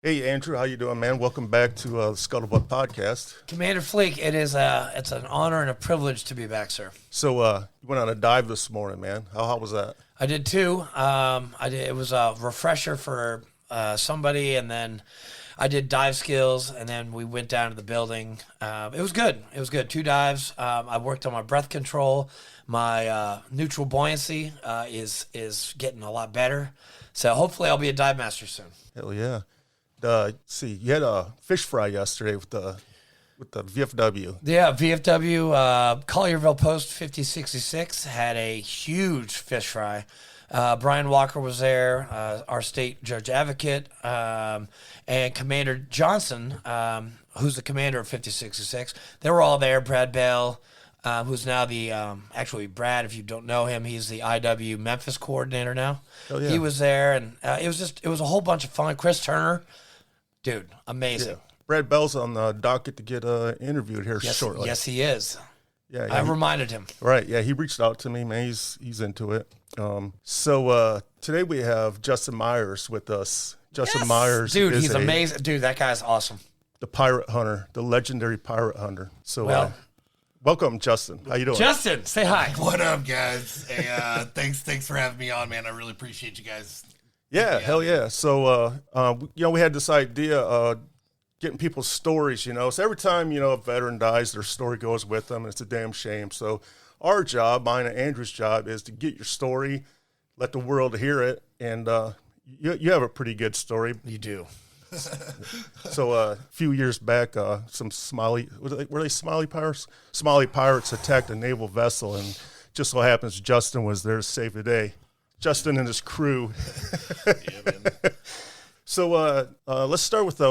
Hey Andrew, how you doing, man? Welcome back to the Scuttlebutt Podcast. Commander Fleek, it's an honor and a privilege to be back, sir. So you went on a dive this morning, man. How was that? I did too. It was a refresher for somebody, and then I did dive skills, and then we went down to the building. It was good. It was good. 2 dives. I worked on my breath control. My neutral buoyancy is getting a lot better. So hopefully I'll be a dive master soon. Hell yeah. See, you had a fish fry yesterday with the VFW. Yeah, VFW, Collierville Post 5066 had a huge fish fry. Brian Walker was there, our state judge advocate, and Commander Johnson, who's the commander of 5066. They were all there. Brad Bell, who's now actually Brad, if you don't know him, he's the IW Memphis coordinator now. Oh, yeah. He was there, and it was a whole bunch of fun. Chris Turner. Dude, amazing. Yeah. Brad Bell's on the docket to get interviewed here shortly. Yes, he is. Yeah, I reminded him. Right, yeah, he reached out to me, man. He's into it. So today we have Justin Myers with us. Justin Myers, dude, he's amazing. Dude, that guy's awesome. The pirate hunter, the legendary pirate hunter. So, welcome, Justin. How you doing? Justin, say hi. What up, guys? Hey, thanks for having me on, man. I really appreciate you guys. Yeah, hell yeah. So, we had this idea getting people's stories, So every time, a veteran dies, their story goes with them, and it's a damn shame. So our job, mine and Andrew's job, is to get your story, let the world hear it, and you have a pretty good story. You do. So a few years back, some Somali, were they Somali pirates? Somali pirates attacked a naval vessel, and just so happens Justin was there to save the day. Justin and his crew. Yeah, man. So let's start with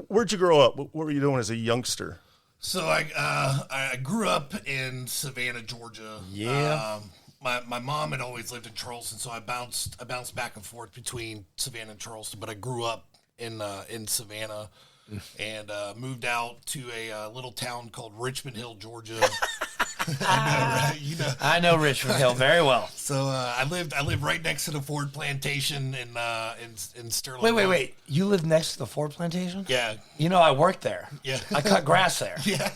where'd you grow up? What were you doing as a youngster? So I grew up in Savannah, Georgia. Yeah. My mom had always lived in Charleston, so I bounced back and forth between Savannah and Charleston. But I grew up in Savannah and moved out to a little town called Richmond Hill, Georgia. I know, right? I know Richmond Hill very well. So I lived right next to the Ford plantation in Sterling. Wait. You live next to the Ford plantation? Yeah. I worked there. Yeah. I cut grass there. Yeah.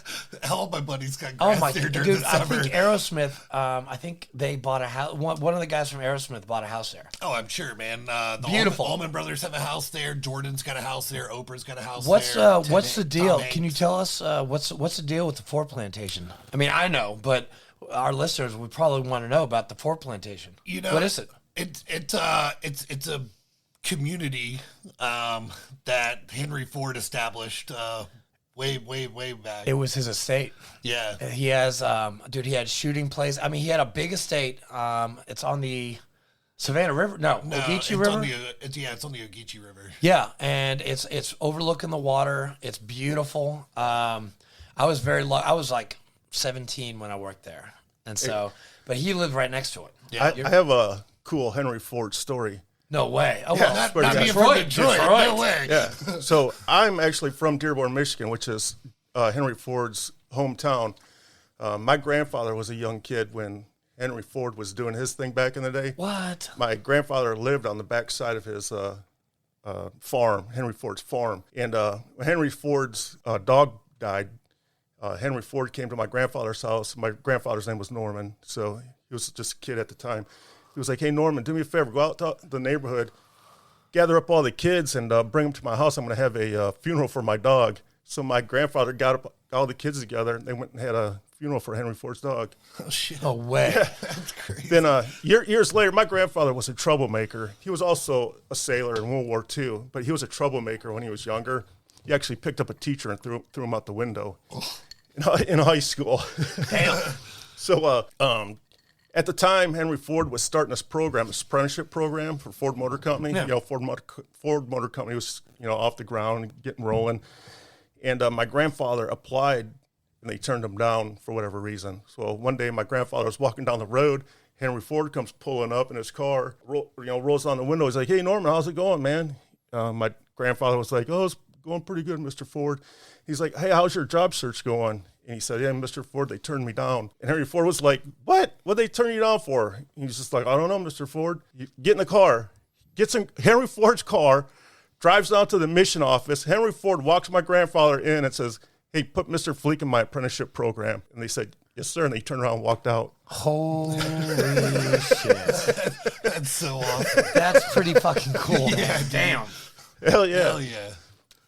All my buddies got grass there during dude, the summer. I think Aerosmith, I think they bought a house. One of the guys from Aerosmith bought a house there. Oh, I'm sure, man. Beautiful. Allman Brothers have a house there. Jordan's got a house there. Oprah's got a house What's there. what's the deal? Tom Can you Hanks. tell us what's the deal with the Ford plantation? I mean, I know, but our listeners would probably want to know about the Ford plantation. What is it? It's a community that Henry Ford established way back. It was his estate. Yeah. He has, he had shooting plays. I mean, he had a big estate. It's on the Savannah River. No, Ogeechee River. It's on the Ogeechee River. Yeah, and it's overlooking the water. It's beautiful. I was I was like 17 when I worked there, and so, but he lived right next to it. Yeah. I have a cool Henry Ford story. No way. Oh, Yeah, well, not being Detroit. from Detroit. No way. Yeah. So I'm actually from Dearborn, Michigan, which is Henry Ford's hometown. My grandfather was a young kid when Henry Ford was doing his thing back in the day. What? My grandfather lived on the backside of his farm, Henry Ford's farm. And when Henry Ford's dog died, Henry Ford came to my grandfather's house. My grandfather's name was Norman, so he was just a kid at the time. He was like, "Hey, Norman, do me a favor. Go out to the neighborhood, gather up all the kids, and bring them to my house. I'm going to have a funeral for my dog." So my grandfather got all the kids together, and they went and had a funeral for Henry Ford's dog. Oh, shit. No way. That's crazy. Then years later, my grandfather was a troublemaker. He was also a sailor in World War II, but he was a troublemaker when he was younger. He actually picked up a teacher and threw him out the window in high school. Damn. So at the time, Henry Ford was starting this program, this apprenticeship program for Ford Motor Company. Yeah. Ford Motor Company was off the ground, getting rolling. And my grandfather applied, and they turned him down for whatever reason. So one day, my grandfather was walking down the road. Henry Ford comes pulling up in his car, rolls down the window. He's like, "Hey, Norman, how's it going, man?" My grandfather was like, "Oh, it's going pretty good, Mr. Ford." He's like, "Hey, how's your job search going?" And he said, "Yeah, Mr. Ford, they turned me down." And Henry Ford was like, "What? What'd they turn you down for?" He's just like, "I don't know, Mr. Ford." You get in the car. Gets in Henry Ford's car, drives down to the mission office. Henry Ford walks my grandfather in and says, "Hey, put Mr. Fleek in my apprenticeship program." And they said, "Yes, sir." And they turned around and walked out. Holy shit. That's so awesome. That's pretty fucking cool. Yeah, Man. Damn. Hell yeah. Hell yeah.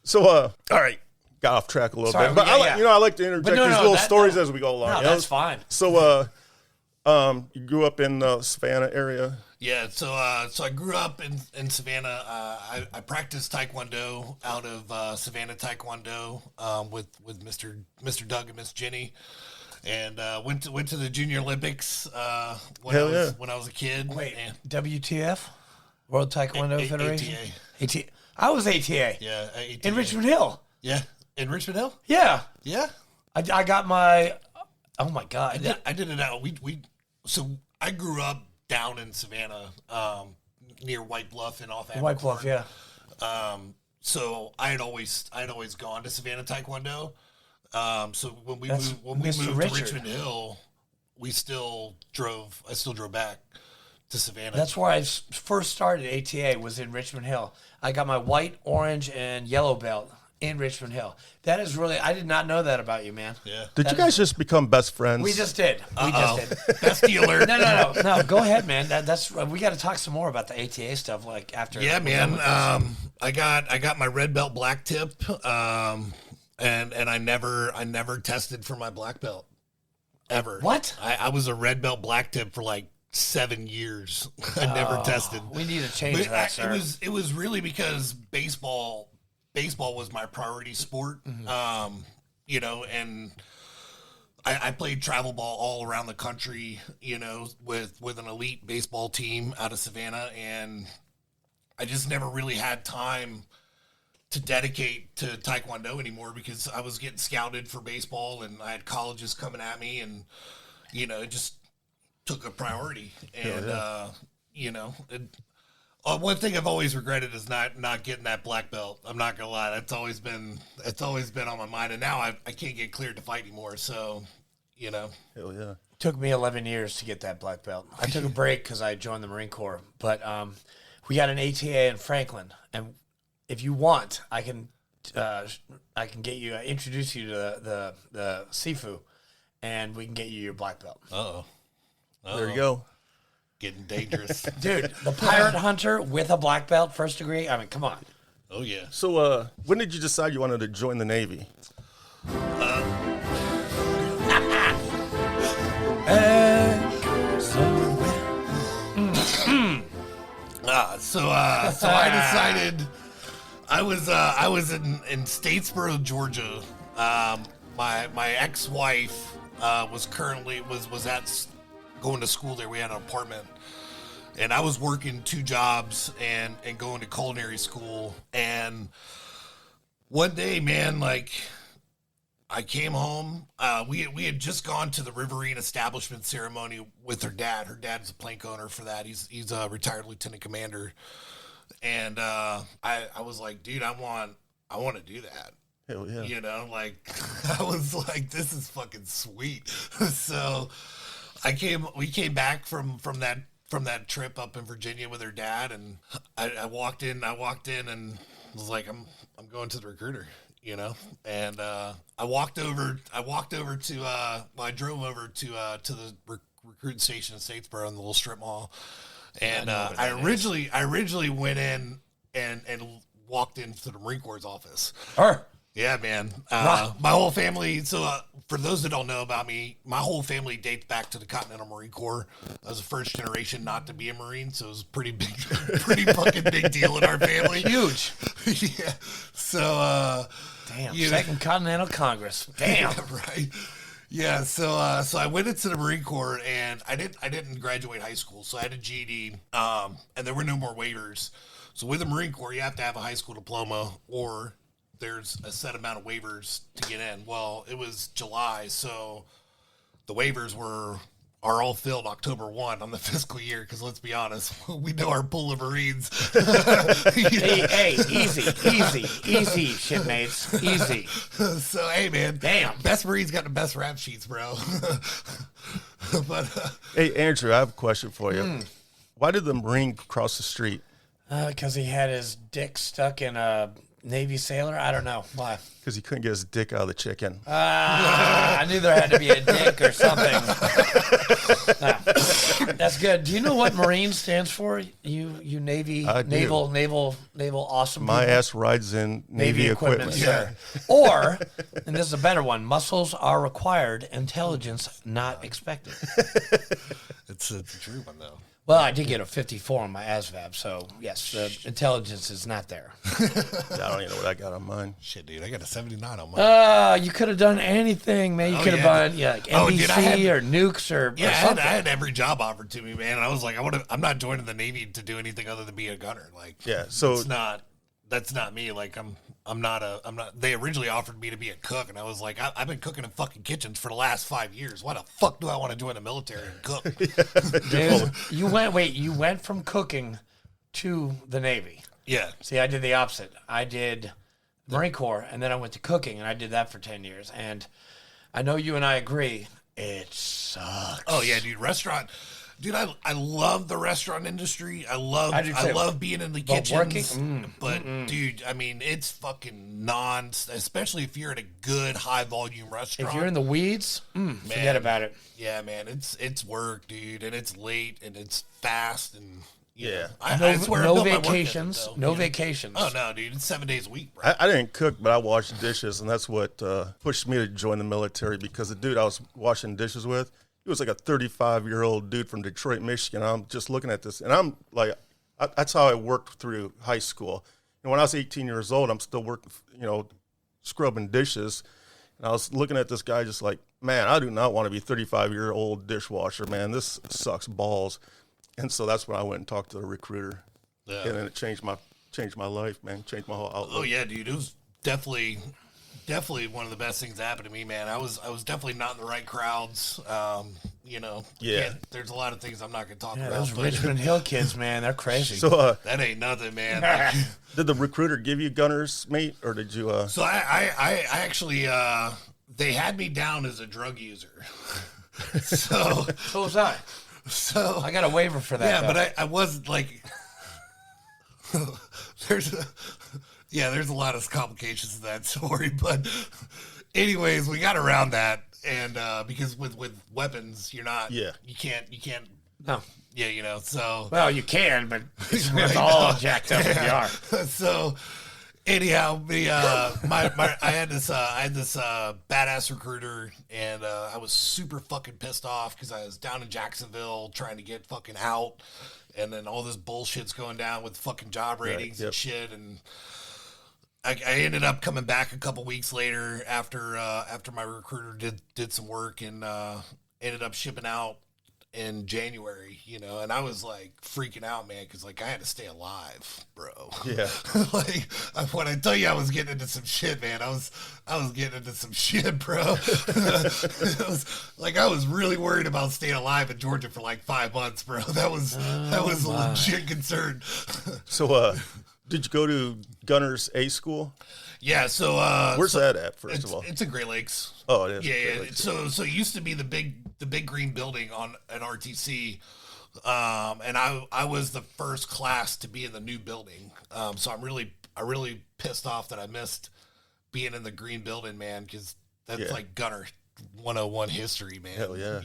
So, all right. Got off track a little Sorry, bit. But I like to interject these little stories as we go along. No, that's fine. So, you grew up in the Savannah area? Yeah, so I grew up in Savannah. I practiced Taekwondo out of Savannah Taekwondo with Mr. Doug and Miss Jenny, and went to the Junior Olympics when I was a kid. Wait, WTF? World Taekwondo Federation? ATA. I was ATA. Yeah, ATA. In Richmond Hill. Yeah, in Richmond Hill. Yeah. Yeah, I got my. Oh my god. I did it out. So I grew up down in Savannah, near White Bluff and off White Bluff, yeah. So I had always gone to Savannah Taekwondo. So when we moved to Richmond Hill, I still drove back to Savannah. That's where I first started. ATA was in Richmond Hill. I got my white, orange, and yellow belt in Richmond Hill. That is really, I did not know that about you, man. Yeah. Did you guys just become best friends? We just did. We just did. Bestie alert. No. Go ahead, man. That's we got to talk some more about the ATA stuff. Like after. Yeah, man. I got my red belt black tip, and I never tested for my black belt ever. What? I was a red belt black tip for like 7 years. I never tested. We need to change that, sir. It was really because baseball was my priority sport. Mm-hmm. And I played travel ball all around the country, with an elite baseball team out of Savannah, and I just never really had time to dedicate to Taekwondo anymore because I was getting scouted for baseball and I had colleges coming at me, and it just took a priority. And one thing I've always regretted is not getting that black belt. I'm not gonna lie, it's always been on my mind, and now I can't get cleared to fight anymore. So, Hell yeah. It took me 11 years to get that black belt. I took a break because I joined the Marine Corps, but we got an ATA in Franklin, and if you want, I can get you introduce you to the Sifu, and we can get you your black belt. There you go. Getting dangerous. Dude, the pirate hunter with a black belt, first degree. I mean, come on. Oh yeah. So, when did you decide you wanted to join the Navy? So I decided I was in Statesboro, Georgia. My ex-wife was going to school there. We had an apartment, and I was working 2 jobs and going to culinary school. And one day, man, like, I came home. We had just gone to the Riverine establishment ceremony with her dad. Her dad's a plank owner for that. He's a retired lieutenant commander. And I was like, dude, I want to do that. Hell yeah. I was like, this is fucking sweet. So we came back from that trip up in Virginia with her dad, and I walked in and was like, I'm going to the recruiter, and I drove over to the recruiting station in Statesboro in the little strip mall, and I originally went in and walked into the Marine Corps office. Yeah, man. My whole family. So, for those that don't know about me, my whole family dates back to the Continental Marine Corps. I was the first generation not to be a Marine, so it was pretty fucking big deal in our family. Huge. Yeah. So, damn. Second Continental Congress. Damn. Yeah, right. Yeah. So I went into the Marine Corps, and I didn't graduate high school, so I had a GED, and there were no more waivers. So with the Marine Corps, you have to have a high school diploma, or there's a set amount of waivers to get in. Well, it was July, so the waivers are all filled October 1 on the fiscal year, because let's be honest, we know our pool of Marines. Hey, easy, shipmates, easy. So, hey, man. Damn. Best Marines got the best rap sheets, bro. But Hey, Andrew, I have a question for you. Why did the Marine cross the street? Because he had his dick stuck in a Navy sailor. I don't know why. Because he couldn't get his dick out of the chicken. I knew there had to be a dick or something. That's good. Do you know what Marine stands for? You Navy, I do. naval awesome. My people? ass rides in Navy equipment. sir. Or, and this is a better one, muscles are required, intelligence not expected. It's a true one, though. Well, I did get a 54 on my ASVAB, so yes, the intelligence is not there. I don't even know what I got on mine. Shit, dude, I got a 79 on mine. You could have done anything, man. You could have done like NBC or nukes or I something. had every job offered to me, man. And I was like, I'm not joining the Navy to do anything other than be a gunner. Like, Yeah, so that's not me. Like, I'm not. They originally offered me to be a cook, and I was like, I've been cooking in fucking kitchens for the last 5 years. Why the fuck do I want to join the military and cook? Dude, you went from cooking to the Navy. Yeah. See, I did the opposite. I did Marine Corps, and then I went to cooking, and I did that for 10 years. And I know you and I agree, it sucks. Oh yeah, dude. Restaurant. Dude, I love the restaurant industry. I love being in the kitchens. But dude, I mean, it's fucking especially if you're at a good high volume restaurant. If you're in the weeds, forget about it. Yeah, man, it's work, dude, and it's late and it's fast and Yeah. I swear I No built my work vacations. ethic, though, No you know? vacations. Oh no, dude, it's 7 days a week, bro. I didn't cook, but I washed dishes, and that's what pushed me to join the military, because the dude I was washing dishes with, he was like a 35-year-old dude from Detroit, Michigan. I'm just looking at this, and I'm like, that's how I worked through high school. And when I was 18 years old, I'm still working, scrubbing dishes. And I was looking at this guy just like, man, I do not want to be a 35-year-old dishwasher, man. This sucks balls. And so that's when I went and talked to the recruiter. Yeah. And then it changed my life, man. Changed my whole outlook. Oh yeah, dude, it was definitely one of the best things that happened to me, man. I was definitely not in the right crowds. Yeah. There's a lot of things I'm not gonna talk Yeah, about. those but Richmond Hill kids, man, they're crazy. So that ain't nothing, man. Like, did the recruiter give you gunner's mate, or did you? so I actually they had me down as a drug user. So was I. so I got a waiver for that. yeah, though. but I wasn't like there's a lot of complications to that story, but anyways, we got around that, and because with weapons, you can't no. so Well, you can, but it's all jacked up if you are. so anyhow, I had this badass recruiter, and I was super fucking pissed off because I was down in Jacksonville trying to get fucking out, and then all this bullshit's going down with fucking job ratings and shit, and I ended up coming back a couple weeks later after my recruiter did some work, and ended up shipping out in January, and I was like freaking out, man, because like I had to stay alive, bro. Yeah. Like when I tell you I was getting into some shit, man, I was getting into some shit, bro. It was like I was really worried about staying alive in Georgia for like 5 months, bro. That was a legit concern. So did you go to Gunner's A school? Yeah, so Where's that at? First of all, it's in Great Lakes. Oh, it is. Yeah. Great Lakes. So it used to be the big green building on an RTC, and I was the first class to be in the new building. So I really pissed off that I missed being in the green building, man, because that's like Gunner 101 history, man. Hell yeah.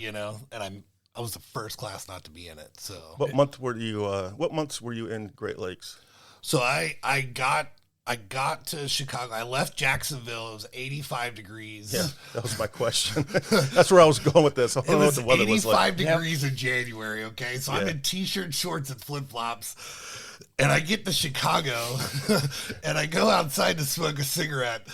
And I was the first class not to be in it. So What months were you in Great Lakes? So I got to Chicago. I left Jacksonville. It was 85 degrees. Yeah, that was my question. That's where I was going with this. I It don't know what was the weather was like. 85 degrees in January, okay? So I'm in t-shirt, shorts, and flip-flops. And I get to Chicago, and I go outside to smoke a cigarette,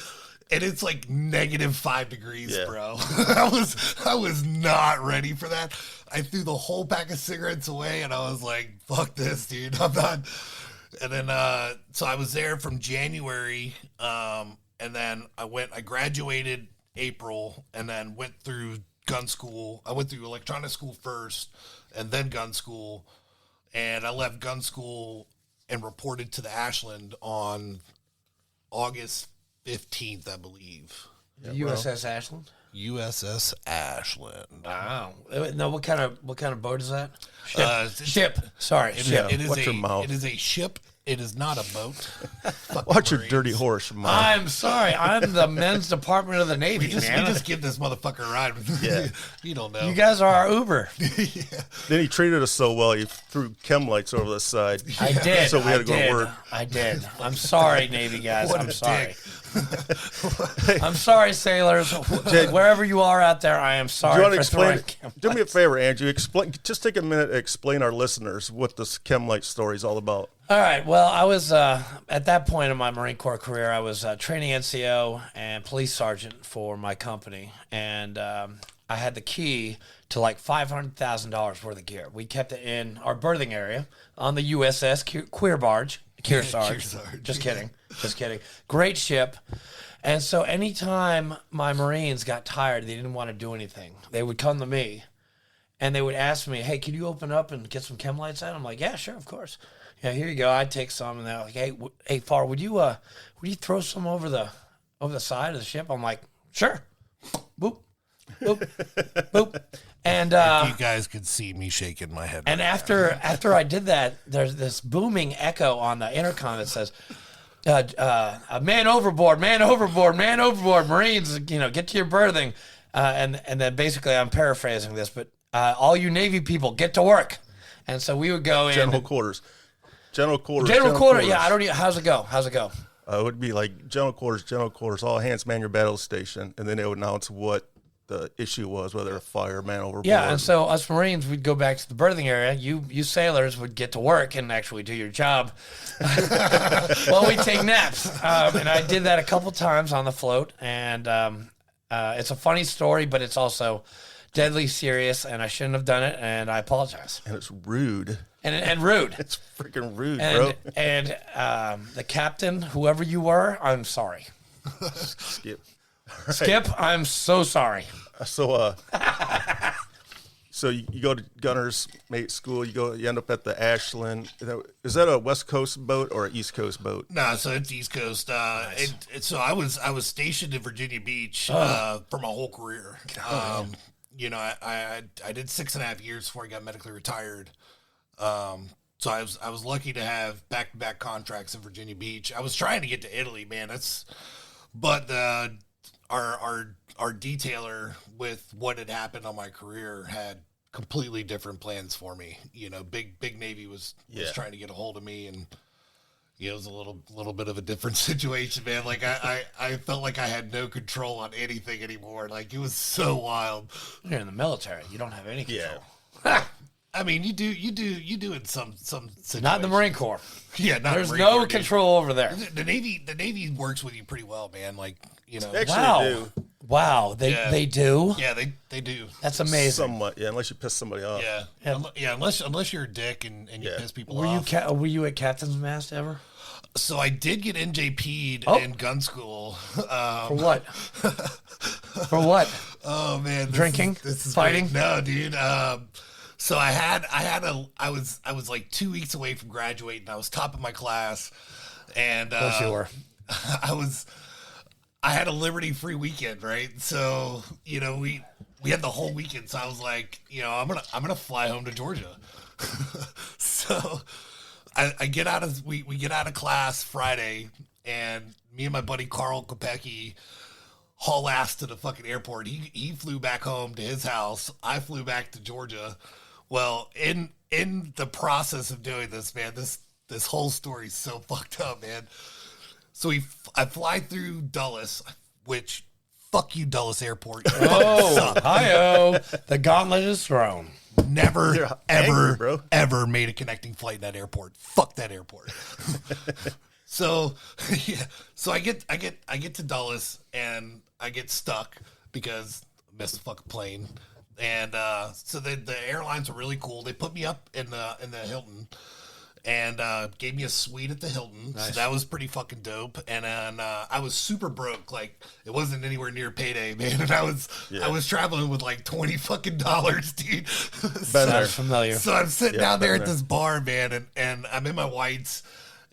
and it's like -5 degrees, bro. I was not ready for that. I threw the whole pack of cigarettes away, and I was like, fuck this, dude. I'm not... And then, so I was there from January, and then I graduated April, and then went through gun school. I went through electronic school first, and then gun school, and I left gun school and reported to the Ashland on August 15th, I believe. USS Ashland. USS Ashland. Wow. No, what kind of boat is that? Ship. Ship. Sorry, ship. It is Watch your mouth. It is a ship It is not a boat. Fuck Watch your Marines. dirty horse, Mike. I'm sorry. I'm the men's department of the Navy, We just give this motherfucker a ride. Yeah. You don't know. You guys are our Uber. Then he treated us so well, he threw chem lights over the side. I did. So we had to go I to did. work. I did. I'm sorry, Navy guys. What I'm a sorry. dick. I'm sorry, sailors. Wherever you are out there, I am Do sorry you want to for explain? throwing Do me a favor, Andrew. Just take a minute to explain our listeners what this chem light story is all about. All right. Well, I was at that point in my Marine Corps career, I was training NCO and police sergeant for my company, and I had the key to like $500,000 worth of gear. We kept it in our berthing area on the USS Queer Barge. Kearsarge. Just kidding. Just kidding. Great ship. And so anytime my Marines got tired, they didn't want to do anything, they would come to me and they would ask me, hey, can you open up and get some chem lights out? I'm like, yeah, sure, of course. Yeah, here you go. I'd take some, and they're like, hey, Far, would you throw some over the side of the ship? I'm like, sure. Boop, boop, boop. And You guys could see me shaking my head. and right after I did that, there's this booming echo on the intercom that says, man overboard, man overboard, man overboard, Marines, get to your berthing. And then basically I'm paraphrasing this, but all you Navy people, get to work. And so we would go in. General quarters. General quarters. Yeah, I don't even, how's it go? It would be like general quarters, all hands man your battle station. And then they would announce what the issue was, whether a fire, man overboard. Yeah, and so us Marines, we'd go back to the berthing area. You sailors would get to work and actually do your job while we take naps. And I did that a couple times on the float. And it's a funny story, but it's also deadly serious, and I shouldn't have done it, and I apologize. And it's rude. And rude. It's freaking rude, bro. And the captain, whoever you were, I'm sorry. Skip. Skip, I'm so sorry. So you go to gunner's mate school. You end up at the Ashland. Is that a West Coast boat or an East Coast boat? No, so it's East Coast. Nice. So I was stationed in Virginia Beach for my whole career. I did 6.5 years before I got medically retired. So I was lucky to have back-to-back contracts in Virginia Beach. I was trying to get to Italy, man. But our detailer, with what had happened on my career, had completely different plans for me. Big Navy was trying to get a hold of me, and it was a little bit of a different situation, man. Like I felt like I had no control on anything anymore. Like it was so wild. You're in the military. You don't have any control. Yeah. I mean, you do in some situations. Not in the Marine Corps. Yeah, not There's Marine no Corps, dude. control over there. The Navy works with you pretty well, man. Like Actually, Wow. they do. Wow. They do? Yeah, they do. That's amazing. Somewhat, yeah, unless you piss somebody off. Yeah. Unless you're a dick and you piss people Were off. were you at Captain's Mast ever? So I did get NJP'd Oh. in gun school. For what? For what? Oh man, Drinking? This is Fighting? great. No, dude. So I was like 2 weeks away from graduating. I was top of my class, and Of course you were. I had a Liberty free weekend, right? So we had the whole weekend. So I was like, I'm gonna fly home to Georgia. So I get out of we get out of class Friday, and me and my buddy Carl Kopecki haul ass to the fucking airport. He flew back home to his house. I flew back to Georgia. Well, in the process of doing this, man, this whole story's so fucked up, man. So I fly through Dulles, which fuck you, Dulles Airport. You Oh, hi-oh. The gauntlet is thrown. Never, You're ever, angry, bro. ever made a connecting flight in that airport. Fuck that airport. So, yeah. So I get to Dulles and I get stuck because I missed the fucking plane. And so the airlines were really cool. They put me up in the Hilton and gave me a suite at the Hilton. Nice. So that was pretty fucking dope. And then I was super broke. Like it wasn't anywhere near payday, man. And I was traveling with like $20 fucking, dude. Sounds familiar. So I'm sitting down there at this bar, man, and I'm in my whites,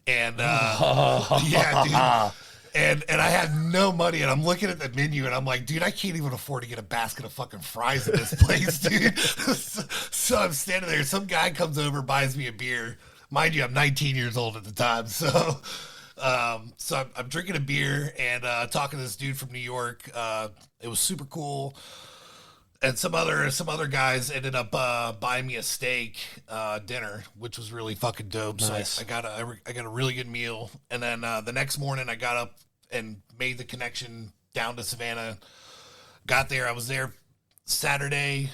and yeah, dude. And I had no money, and I'm looking at the menu, and I'm like, dude, I can't even afford to get a basket of fucking fries in this place, dude. So I'm standing there. Some guy comes over, buys me a beer. Mind you, I'm 19 years old at the time, so I'm drinking a beer and talking to this dude from New York. It was super cool. And some other guys ended up buying me a steak dinner, which was really fucking dope. Nice. So I got a really good meal. And then the next morning, I got up and made the connection down to Savannah. Got there. I was there Saturday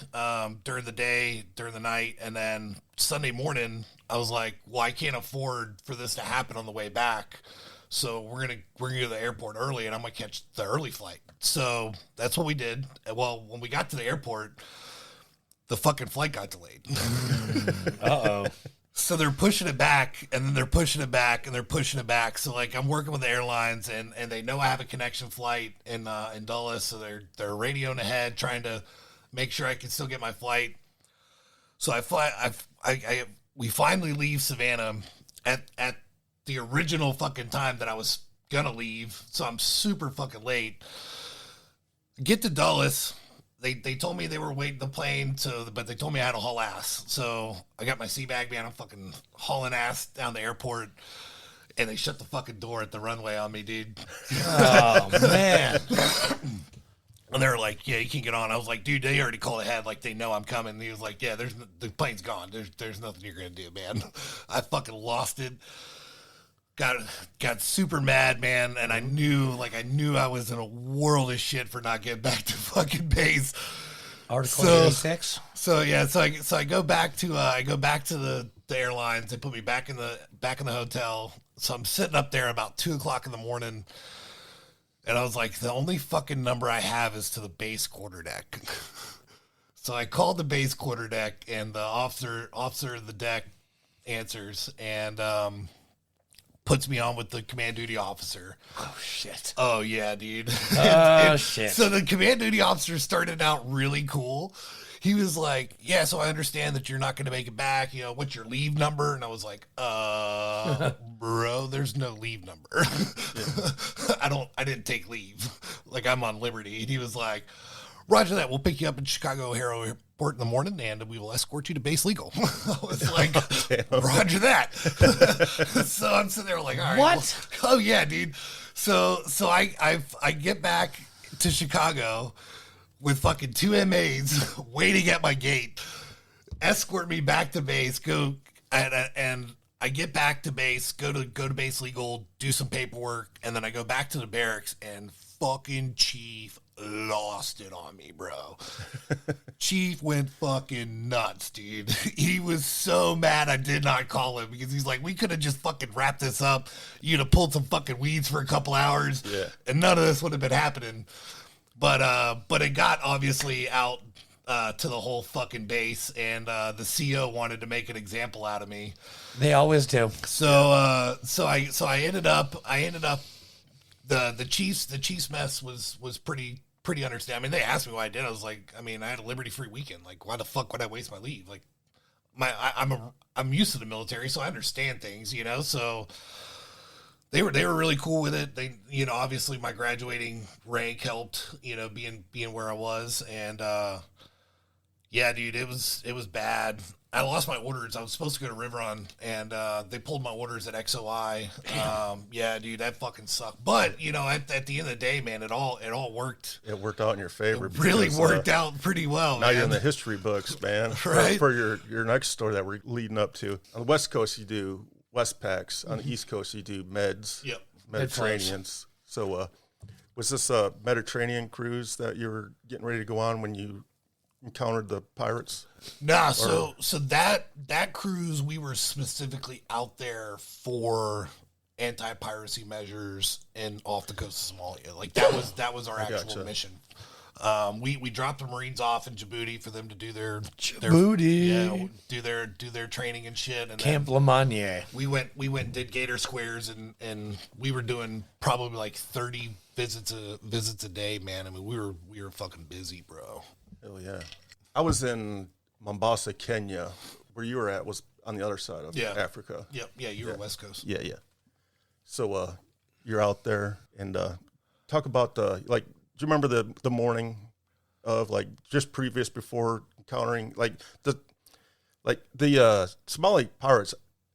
during the day, during the night, and then Sunday morning, I was like, well, I can't afford for this to happen on the way back. So we're gonna go to the airport early, and I'm gonna catch the early flight. So that's what we did. Well, when we got to the airport, the fucking flight got delayed. Uh-oh. So they're pushing it back, and then they're pushing it back, and they're pushing it back. So like I'm working with the airlines, and they know I have a connection flight in Dulles, so they're radioing ahead, trying to make sure I can still get my flight. So we finally leave Savannah at the original fucking time that I was gonna leave, so I'm super fucking late. Get to Dulles. They told me they were waiting the plane, but they told me I had to haul ass. So I got my sea bag, man. I'm fucking hauling ass down the airport, and they shut the fucking door at the runway on me, dude. Oh, man. And they were like, "Yeah, you can get on." I was like, "Dude, they already called ahead. Like they know I'm coming." And he was like, "Yeah, the plane's gone. There's nothing you're gonna do, man." I fucking lost it. Got super mad, man, and I knew I was in a world of shit for not getting back to fucking base. Article 86. So I go back to the airlines. They put me back in the hotel. So I'm sitting up there about 2:00 in the morning, and I was like, the only fucking number I have is to the base quarterdeck. So I called the base quarterdeck, and the officer of the deck answers, and puts me on with the command duty officer. Oh, shit. Oh, yeah, dude. Shit. So the command duty officer started out really cool. He was like, "Yeah, so I understand that you're not going to make it back. You know, what's your leave number?" And I was like, bro, there's no leave number. I didn't take leave. Like, I'm on liberty. And he was like, "Roger that. We'll pick you up in Chicago O'Hare Airport in the morning, and we will escort you to base legal." I was like, "Roger that." So I'm sitting there like, "All right." What? Well, oh yeah, dude. So I get back to Chicago with fucking 2 MAs waiting at my gate, escort me back to base, and I get back to base, go to base legal, do some paperwork, and then I go back to the barracks, and fucking Chief lost it on me, bro. Chief went fucking nuts, dude. He was so mad I did not call him, because he's like, "We could have just fucking wrapped this up. You'd have pulled some fucking weeds for a couple hours, and none of this would have been happening." But it got obviously out to the whole fucking base, and the CO wanted to make an example out of me. They always do. So I ended up the Chiefs mess was pretty understanding. I mean, they asked me why I did. I was like, I mean, I had a Liberty Free weekend. Like, why the fuck would I waste my leave? Like, I'm used to the military, so I understand things, you know. So they were really cool with it. They, you know, obviously my graduating rank helped, you know, being where I was, and yeah, dude, it was bad. I lost my orders. I was supposed to go to Riveron, and they pulled my orders at XOI. Yeah, dude, that fucking sucked. But you know, at the end of the day, man, it all worked. It worked out in your favor. It really worked out pretty well. Now man. you're in the history books, man. Right? For your next story that we're leading up to. On the West Coast, you do Westpaks. On the East Coast, you do Meds. Yep. Mediterraneans. So, was this a Mediterranean cruise that you were getting ready to go on when you encountered the pirates? Nah, so that cruise, we were specifically out there for anti-piracy measures and off the coast of Somalia. Like that was our actual mission. We dropped the Marines off in Djibouti for them to do their do their training and shit. And Camp Lemanier. We went and did Gator Squares, and we were doing probably like 30 visits a day, man. I mean, we were fucking busy, bro. Hell yeah. I was in Mombasa, Kenya. Where you were at was on the other side of Africa. Yep. Yeah, you were West Coast. Yeah. So you're out there, and talk about do you remember the morning of, like, just before encountering the Somali pirates?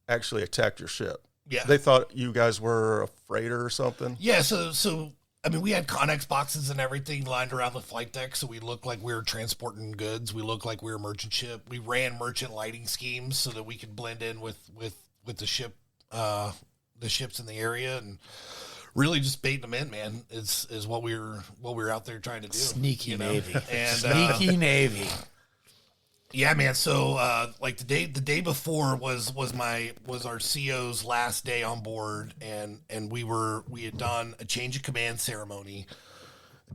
actually attacked your ship. Yeah. They thought you guys were a freighter or something. Yeah, so I mean, we had Connex boxes and everything lined around the flight deck, so we looked like we were transporting goods. We looked like we were a merchant ship. We ran merchant lighting schemes so that we could blend in with the ship, the ships in the area, and really just baiting them in. Man, is what we were out there trying to do. Sneaky Navy, and sneaky Navy. Yeah, man. So, like the day before was our CO's last day on board, and we had done a change of command ceremony,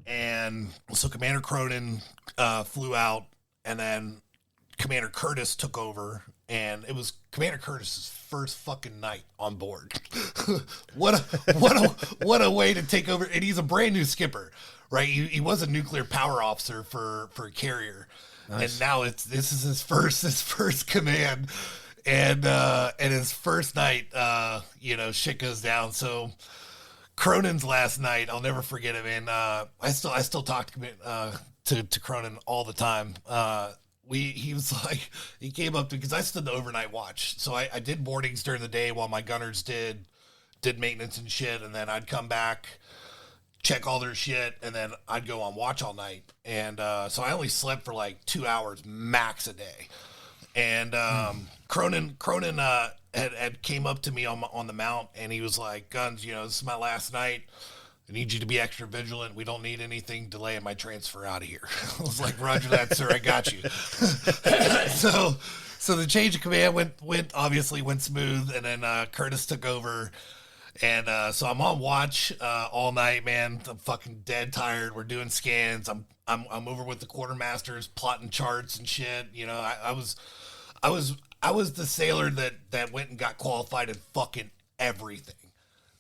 and so Commander Cronin flew out, and then Commander Curtis took over, and it was Commander Curtis's first fucking night on board. what a way to take over, and he's a brand new skipper, right? He was a nuclear power officer for a carrier. Nice. And now this is his first command, and his first night, shit goes down. So Cronin's last night, I'll never forget it, man. I still talk to Cronin all the time. He was like, he came up to, because I stood the overnight watch, so I did boardings during the day while my gunners did maintenance and shit, and then I'd come back, check all their shit, and then I'd go on watch all night. And so I only slept for like 2 hours max a day. And Cronin had came up to me on the mount, and he was like, "Guns, this is my last night. I need you to be extra vigilant. We don't need anything delaying my transfer out of here." I was like, "Roger that, sir. I got you." So the change of command went smooth, and then Curtis took over. And so I'm on watch all night, man. I'm fucking dead tired. We're doing scans. I'm over with the quartermasters, plotting charts and shit. I was the sailor that went and got qualified in fucking everything.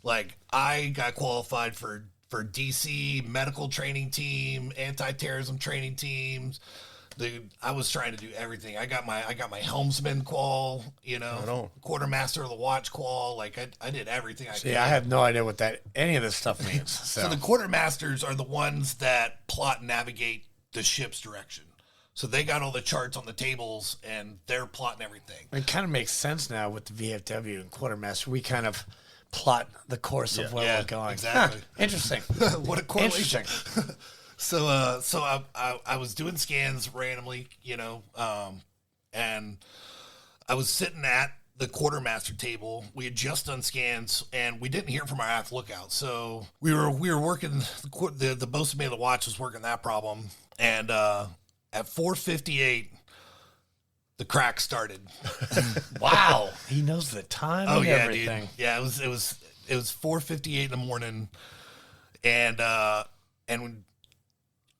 Like, I got qualified for DC medical training team, anti-terrorism training teams. Dude, I was trying to do everything. I got my helmsman qual, quartermaster of the watch qual. Like, I did everything I could. Yeah, I have no idea what any of this stuff means. So the quartermasters are the ones that plot and navigate the ship's direction. So they got all the charts on the tables, and they're plotting everything. It kind of makes sense now with the VFW and quartermaster. We kind of plot the course of where we're going. Exactly. Interesting. What a correlation. So I was doing scans randomly, and I was sitting at the quartermaster table. We had just done scans, and we didn't hear from our aft lookout. So we were working, the bosun of the watch was working that problem, and at 4:58, the crack started. Wow, he knows the time. Oh and yeah, everything. dude. Yeah, it was 4:58 in the morning, and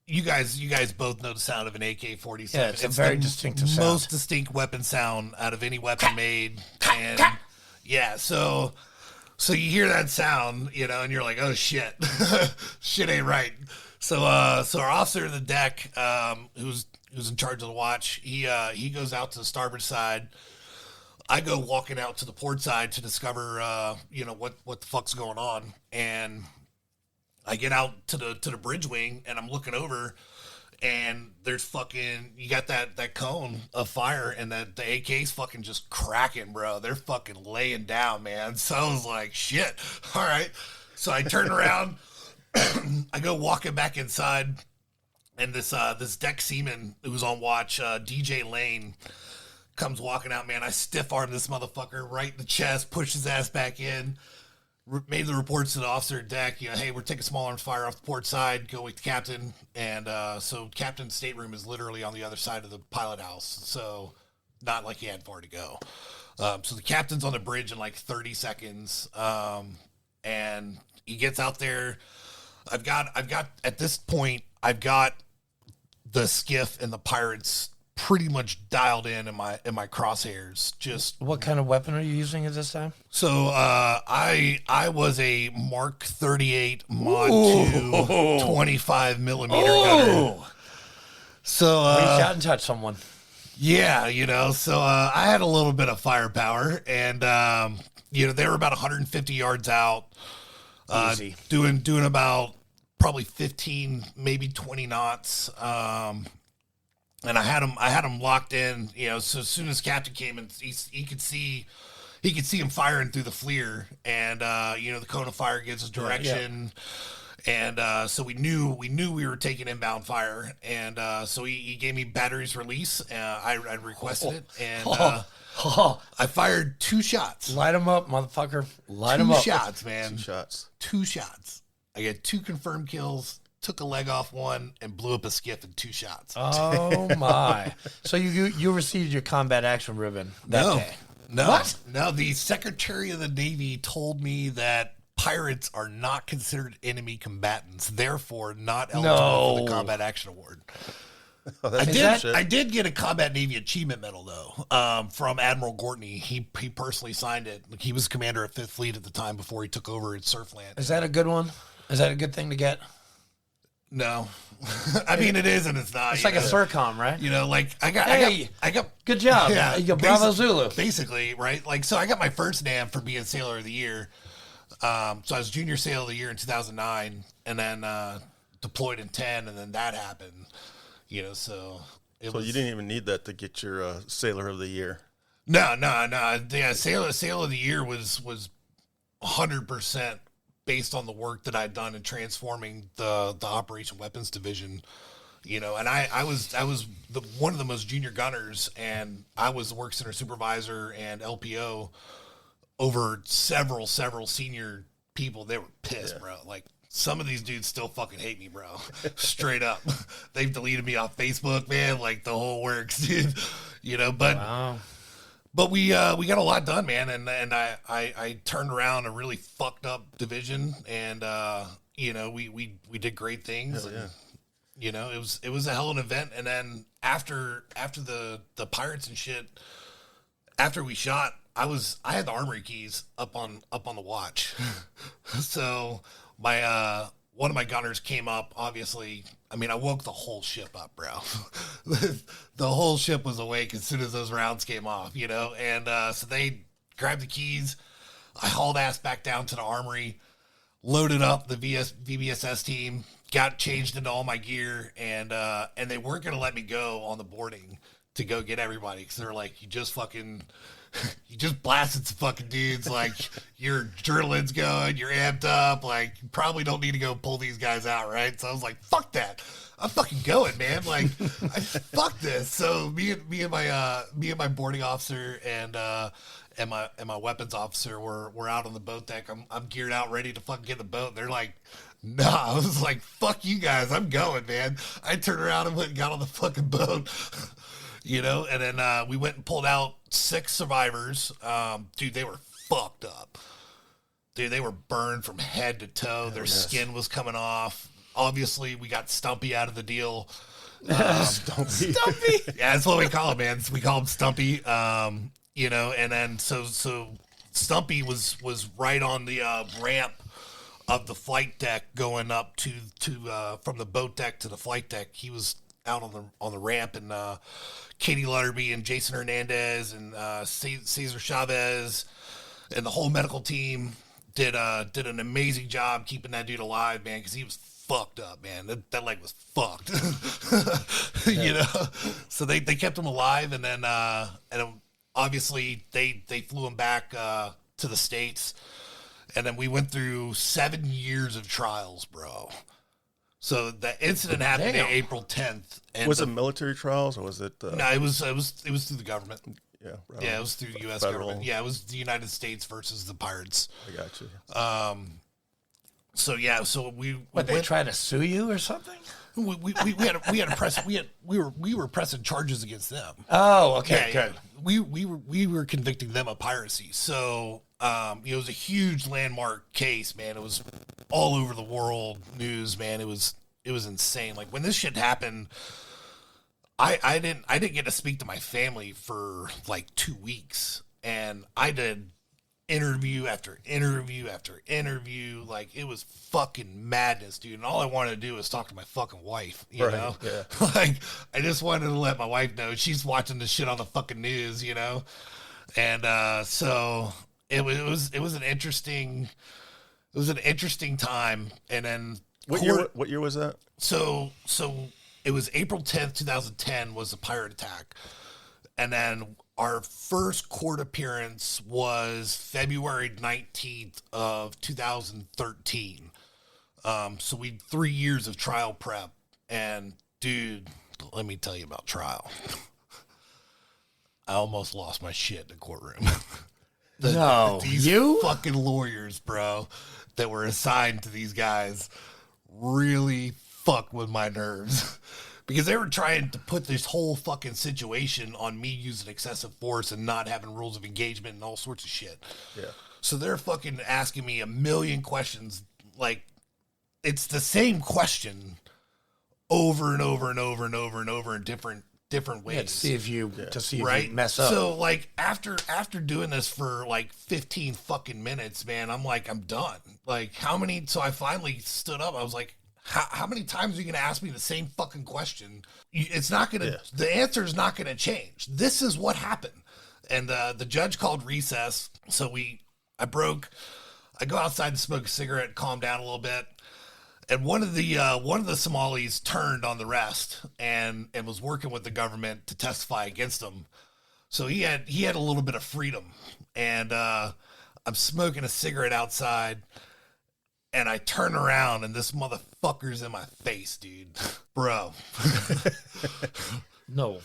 you guys both know the sound of an AK-47. Yeah, it's a very distinctive sound. Most distinct weapon sound out of any weapon made, and yeah, so you hear that sound, and you're like, oh shit, shit ain't right. So our officer of the deck, who's in charge of the watch, he goes out to the starboard side. I go walking out to the port side to discover, what the fuck's going on, and I get out to the bridge wing, and I'm looking over, and there's you got that cone of fire, and the AK's fucking just cracking, bro. They're fucking laying down, man. So I was like, shit. All right. So I turn around, I go walking back inside, and this deck seaman who was on watch, DJ Lane, comes walking out, man. I stiff arm this motherfucker right in the chest, push his ass back in. Made the reports to the officer at deck, hey, we're taking small arms fire off the port side, go with the captain. And so captain's stateroom is literally on the other side of the pilot house, so not like he had far to go. So the captain's on the bridge in like 30 seconds, and he gets out there. I've got at this point, I've got the skiff and the pirates pretty much dialed in my crosshairs. Just what kind of weapon are you using at this time? So I was a Mark 38 Mod 2 25 millimeter gunner. So reach out and touch someone. Yeah, so I had a little bit of firepower, and they were about 150 yards out, Easy. doing about probably 15, maybe 20 knots. And I had him locked in, so as soon as captain came and he could see he could see him firing through the FLIR, and the cone of fire gives us direction. Yeah. And so we knew we were taking inbound fire, and so he gave me batteries release. I requested it, and I fired 2 shots. Light them up, motherfucker! Light them up. 2 shots, man. 2 shots. 2 shots. I got 2 confirmed kills. Took a leg off one and blew up a skiff in 2 shots. Oh my! So you received your combat action ribbon that day? No. What? No. The Secretary of the Navy told me that pirates are not considered enemy combatants, therefore not eligible for the combat action award. Oh, I did get a Combat Navy Achievement Medal though, from Admiral Gortney. He personally signed it. He was commander of 5th Fleet at the time before he took over at Surfland. Is that a good one? Is that a good thing to get? No. I mean, it is and it's not. It's like a SIRCOM, right? I got good job. Yeah, you got Bravo Zulu. Basically, right? Like, so I got my first NAM for being Sailor of the Year. So I was Junior Sailor of the Year in 2009, and then deployed in 10, and then that happened. So you didn't even need that to get your Sailor of the Year. No. Yeah, Sailor of the Year was 100% based on the work that I'd done in transforming the Operation Weapons Division, and I was one of the most junior gunners, and I was the work center supervisor and LPO over several senior people. They were pissed, bro. Like, some of these dudes still fucking hate me, bro. Straight up. They've deleted me off Facebook, man. Like, the whole works, dude. But wow. But we got a lot done, man, and I turned around a really fucked up division, and we did great things. Hell yeah. And, it was a hell of an event. And then after the pirates and shit, after we shot, I had the armory keys up on the watch. So my one of my gunners came up, obviously. I mean, I woke the whole ship up, bro. The whole ship was awake as soon as those rounds came off, and so they grabbed the keys. I hauled ass back down to the armory, loaded up the VBSS team, got changed into all my gear, and they weren't going to let me go on the boarding to go get everybody, because they're like, you just blasted some fucking dudes, like, your adrenaline's going, you're amped up, like, you probably don't need to go pull these guys out, right? So I was like, fuck that, I'm fucking going, man. Like, fuck this. So me and my boarding officer and my weapons officer were out on the boat deck. I'm geared out, ready to fucking get in the boat. They're like, nah. I was like, fuck you guys, I'm going, man. I turned around and went and got on the fucking boat. And then we went and pulled out 6 survivors. Dude, they were fucked up. Dude, they were burned from head to toe. Their skin was coming off. Obviously, we got Stumpy out of the deal. Stumpy. Yeah, that's what we call him, man. We call him Stumpy. And then so Stumpy was right on the ramp of the flight deck going up to from the boat deck to the flight deck. He was out on the ramp, and Katie Lutterby and Jason Hernandez and Cesar Chavez and the whole medical team did an amazing job keeping that dude alive, man, because he was fucked up, man. That leg was fucked. So they kept him alive, and then obviously they flew him back to the States, and then we went through 7 years of trials, bro. So the incident happened on April 10th. And was it military trials, or was it? No, it was through the government. Yeah, right. Yeah, it was through the U.S. government. Yeah, it was the United States versus the pirates. I got you. So yeah, so they try to sue you or something? We had a press. We were pressing charges against them. Oh, okay, Yeah, good. We were convicting them of piracy. So it was a huge landmark case, man. It was all over the world news, man. It was insane. Like, when this shit happened, I didn't get to speak to my family for like 2 weeks, and I did interview after interview after interview. Like, it was fucking madness, dude. And all I wanted to do was talk to my fucking wife, you know? Yeah. Like, I just wanted to let my wife know she's watching this shit on the fucking news, you know? And so it was an interesting time. And then What year was that? So it was April 10th, 2010 was the pirate attack. And then our first court appearance was February 19th of 2013. So we 3 years of trial prep. And, dude, let me tell you about trial. I almost lost my shit in the courtroom. These fucking lawyers, bro, that were assigned to these guys really fucked with my nerves. Because they were trying to put this whole fucking situation on me using excessive force and not having rules of engagement and all sorts of shit. Yeah. So they're fucking asking me a million questions. Like, it's the same question over and over and over and over and over in different ways. Yeah, to see if you mess up. So like after doing this for like 15 fucking minutes, man, I'm like, I'm done. Like so I finally stood up. I was like, how many times are you going to ask me the same fucking question? It's not going to, the answer is not going to change. This is what happened. And the judge called recess. So I go outside to smoke a cigarette, calm down a little bit. And one of the Somalis turned on the rest and was working with the government to testify against them. So he had a little bit of freedom. And I'm smoking a cigarette outside. And I turn around and this motherfucker's in my face, dude. Bro. No.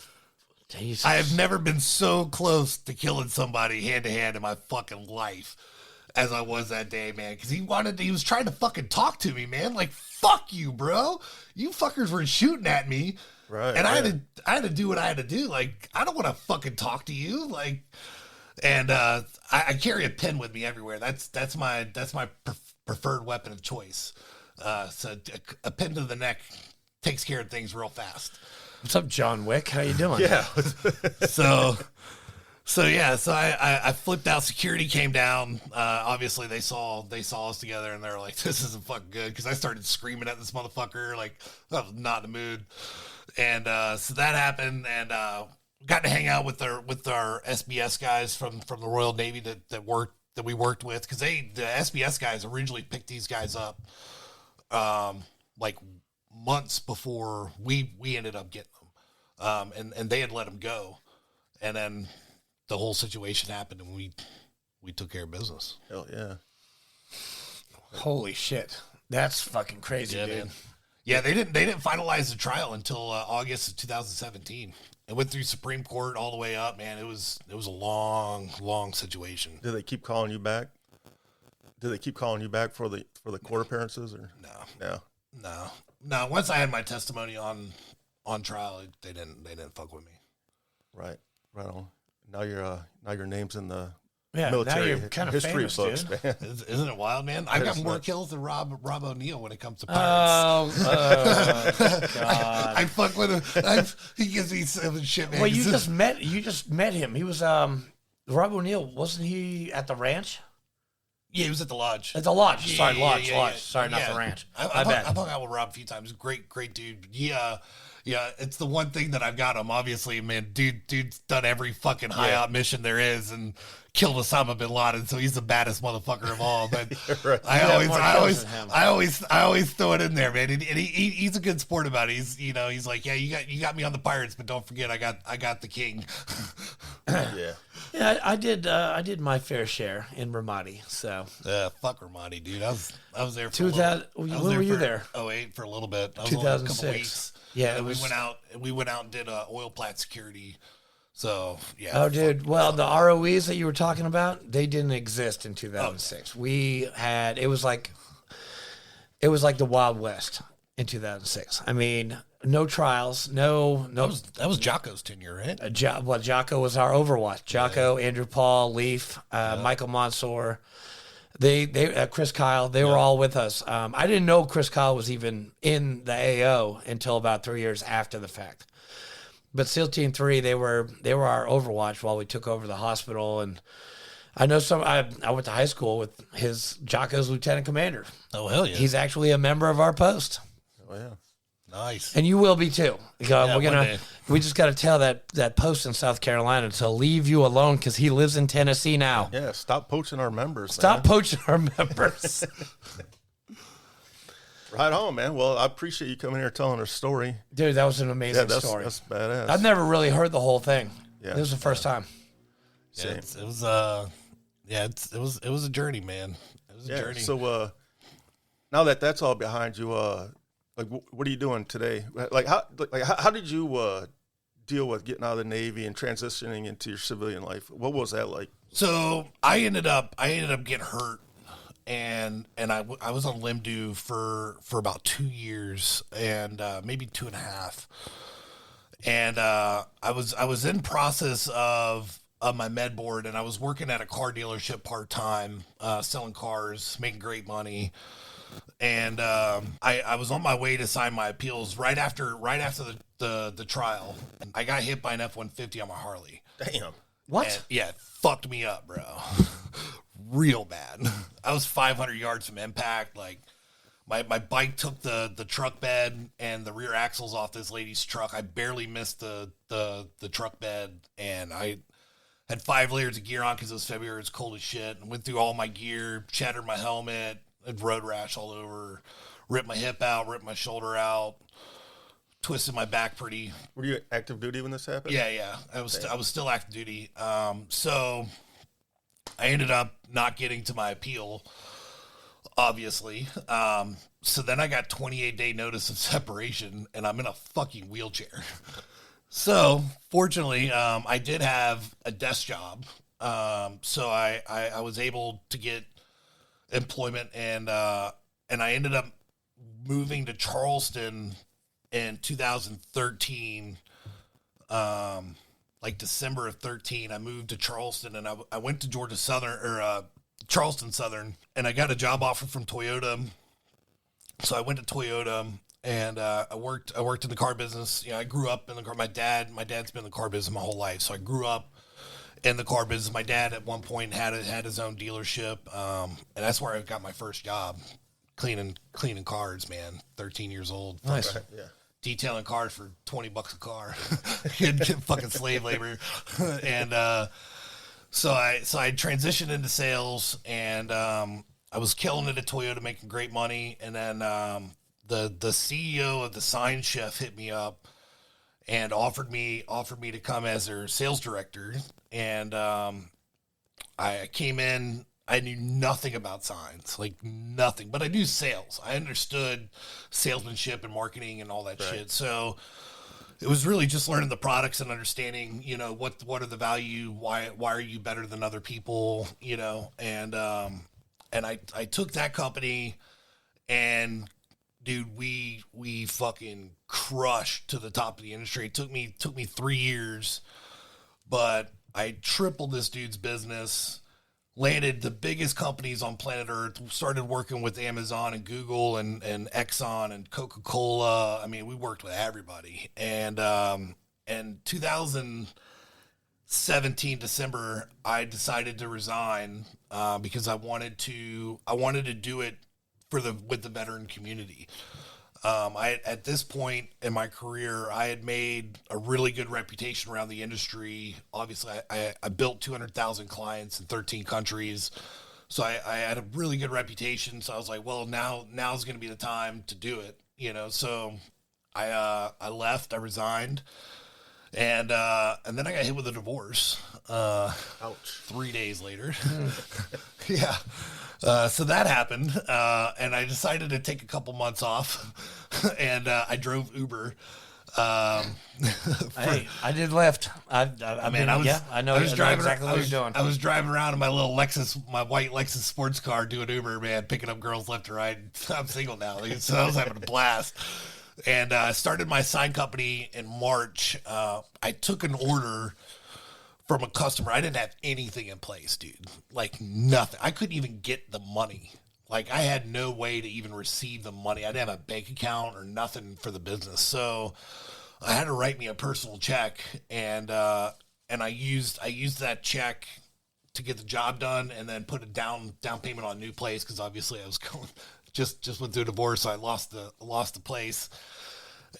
Jesus. I have never been so close to killing somebody hand to hand in my fucking life as I was that day, man. Because he was trying to fucking talk to me, man. Like, fuck you, bro. You fuckers were shooting at me. Right. And I had to do what I had to do. Like, I don't want to fucking talk to you. Like, and I carry a pen with me everywhere. That's my preferred weapon of choice. So a pin to the neck takes care of things real fast. What's up, John Wick? How you doing? Yeah. So I flipped out. Security came down. Obviously they saw us together and they're like, this isn't fucking good. Cause I started screaming at this motherfucker. Like I was not in the mood. And, so that happened and, got to hang out with our SBS guys from the Royal Navy that we worked with. Cause the SBS guys originally picked these guys up, like months before we ended up getting them. And they had let them go. And then the whole situation happened and we took care of business. Hell yeah. Holy shit. That's fucking crazy, dude. Man. Yeah, they didn't finalize the trial until August of 2017. It went through Supreme Court all the way up, man. It was a long situation. Did they keep calling you back? Did they keep calling you back for the court appearances or No. Once I had my testimony on trial, they didn't fuck with me. Right on. Now your name's in the Yeah, military now you're kind of history famous, books, dude. man. Isn't it wild, man? I've got more kills than Rob O'Neill when it comes to pirates. Oh, God. I fuck with him. He gives me some shit, man. Well, you just met him. He was Rob O'Neill. Wasn't he at the ranch? Yeah, he was at the lodge. At the lodge. Yeah, Sorry, yeah, lodge. yeah, Lodge. yeah. Sorry, not Yeah. the ranch. I've hung out with Rob a few times. Great dude. Yeah, it's the one thing that I've got him. Obviously, man, dude's done every fucking high op mission there is and killed Osama bin Laden, so he's the baddest motherfucker of all. But Right. I always throw it in there, man. And he's a good sport about it. He's like, yeah, you got me on the pirates, but don't forget, I got the king. Yeah. Yeah, I did my fair share in Ramadi. So Fuck Ramadi, dude. I was there for 2000. When were you there? 2008 for a little bit. I was 2006. a couple weeks. Yeah, and we went out and did oil plat security. So yeah. Oh, dude. Well, the ROEs that you were talking about, they didn't exist in 2006. Okay. It was like the Wild West in 2006. I mean, no trials, no. That was Jocko's tenure, right? Jocko was our Overwatch. Jocko, Andrew Paul, Leaf, Michael Mansour. They Chris Kyle, they were all with us. I didn't know Chris Kyle was even in the AO until about 3 years after the fact. But SEAL Team 3, they were our Overwatch while we took over the hospital. And I know I went to high school with Jocko's lieutenant commander. Oh, hell yeah. He's actually a member of our post. Oh yeah. Nice. And you will be too. Yeah, We just got to tell that post in South Carolina to leave you alone because he lives in Tennessee now. Yeah. Stop poaching our members. Stop man. poaching our members. Right on, man. Well, I appreciate you coming here telling our story. Dude, that was an amazing story. That's badass. I've never really heard the whole thing. Yeah. This was the first time. Same. It was it was a journey, man. It was a journey. So now that that's all behind you, like what are you doing today? Like how did you deal with getting out of the Navy and transitioning into your civilian life? What was that like? So I ended up getting hurt, and I was on limb due for about 2 years and maybe 2.5, and I was in process of my med board, and I was working at a car dealership part time, selling cars, making great money. And I was on my way to sign my appeals right after the trial. I got hit by an F-150 on my Harley. Damn. What? And, yeah, it fucked me up, bro. Real bad. I was 500 yards from impact. Like my bike took the truck bed and the rear axles off this lady's truck. I barely missed the truck bed, and I had 5 layers of gear on because it was February. It was cold as shit. And went through all my gear, shattered my helmet. Had road rash all over, ripped my hip out, ripped my shoulder out, twisted my back pretty. Were you active duty when this happened? Yeah. I was still active duty. So I ended up not getting to my appeal, obviously. So then I got 28-day notice of separation, and I'm in a fucking wheelchair. So fortunately, I did have a desk job. So I was able to get employment, and I ended up moving to Charleston in 2013, like December of 13. I moved to Charleston, and I went to Georgia Southern or Charleston Southern, and I got a job offer from Toyota. So I went to Toyota, and I worked in the car business. I grew up in the car. My dad's been in the car business my whole life, so I grew up in the car business. My dad at one point had his own dealership, and that's where I got my first job, cleaning cars, man. 13 years old. Nice. Yeah. Detailing cars for $20 a car. Fucking slave labor. And so I transitioned into sales, and I was killing it at Toyota, making great money. And then the CEO of the Sign Chef hit me up and offered me to come as their sales director. And I came in. I knew nothing about signs, like nothing, but I knew sales. I understood salesmanship and marketing and all that shit. So it was really just learning the products and understanding, what are the value, why are you better than other people, and I took that company, and dude, we fucking crushed to the top of the industry. It took me 3 years, but I tripled this dude's business, landed the biggest companies on planet Earth, started working with Amazon and Google and Exxon and Coca-Cola. I mean, we worked with everybody. And in 2017 December, I decided to resign because I wanted to do it with the veteran community. At this point in my career, I had made a really good reputation around the industry. Obviously, I built 200,000 clients in 13 countries. So I had a really good reputation. So I was like, well, now's going to be the time to do it, So I left, I resigned, and then I got hit with a divorce. Ouch. 3 days later. Yeah. So that happened, and I decided to take a couple months off, and I drove Uber. I did Lyft. I know exactly what you're doing. I was driving around in my little my white Lexus sports car, doing Uber, man, picking up girls left and right. I'm single now, so I was having a blast. And I started my sign company in March. I took an order from a customer. I didn't have anything in place, dude. Like nothing. I couldn't even get the money. Like I had no way to even receive the money. I didn't have a bank account or nothing for the business. So I had to write me a personal check, and I used that check to get the job done, and then put a down payment on a new place, because obviously I was going just went through a divorce, so I lost the place.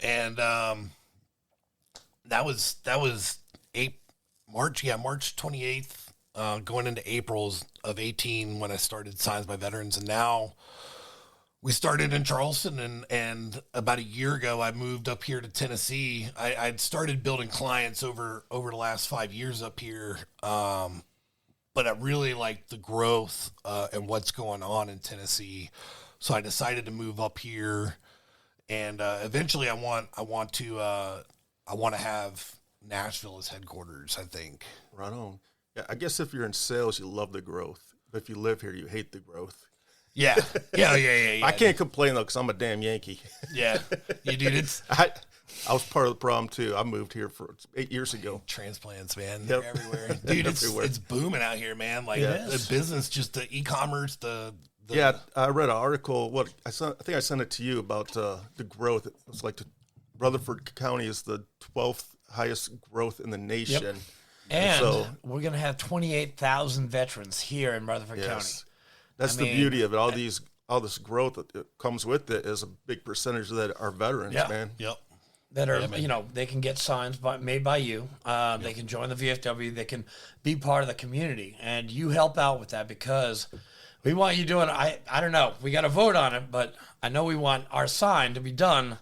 And that was March 28th, going into April of 18 when I started Signs by Veterans. And now we started in Charleston, and about a year ago, I moved up here to Tennessee. I'd started building clients over the last 5 years up here, but I really liked the growth and what's going on in Tennessee. So I decided to move up here, and eventually I want to have Nashville as headquarters, I think. Right on. Yeah, I guess if you're in sales, you love the growth. But if you live here, you hate the growth. Yeah. I can't complain, though, because I'm a damn Yankee. Yeah. You dude, it's I was part of the problem, too. I moved here 8 years ago. transplants, man. Yep. They're everywhere. Dude, Everywhere. it's booming out here, man. Like Yeah. the business, just the e-commerce, the Yeah, I read an article. I think I sent it to you about the growth. It's like Rutherford County is the 12th highest growth in the nation. And so, we're going to have 28,000 veterans here in Rutherford County. yes, that's I the mean, beauty of it. All this growth that comes with it is a big percentage of that are veterans, Yeah. man. Yep. That are, man. they can get signs made by you. They can join the VFW. They can be part of the community. And you help out with that because we want you doing, I don't know, we got to vote on it, but I know we want our sign to be done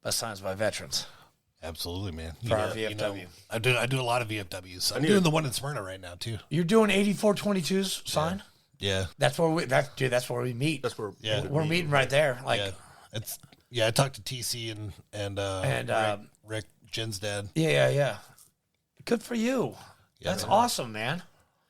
by signs by veterans. Absolutely, man. For our VFW. I do a lot of VFWs. I'm need doing to- the one in Smyrna right now too. You're doing 8422's sign? Yeah. That's where that's where we meet. That's where We're meeting right there. Like, I talked to TC and Rick Jen's dad. yeah. Good for you. Yeah, That's man. awesome, man.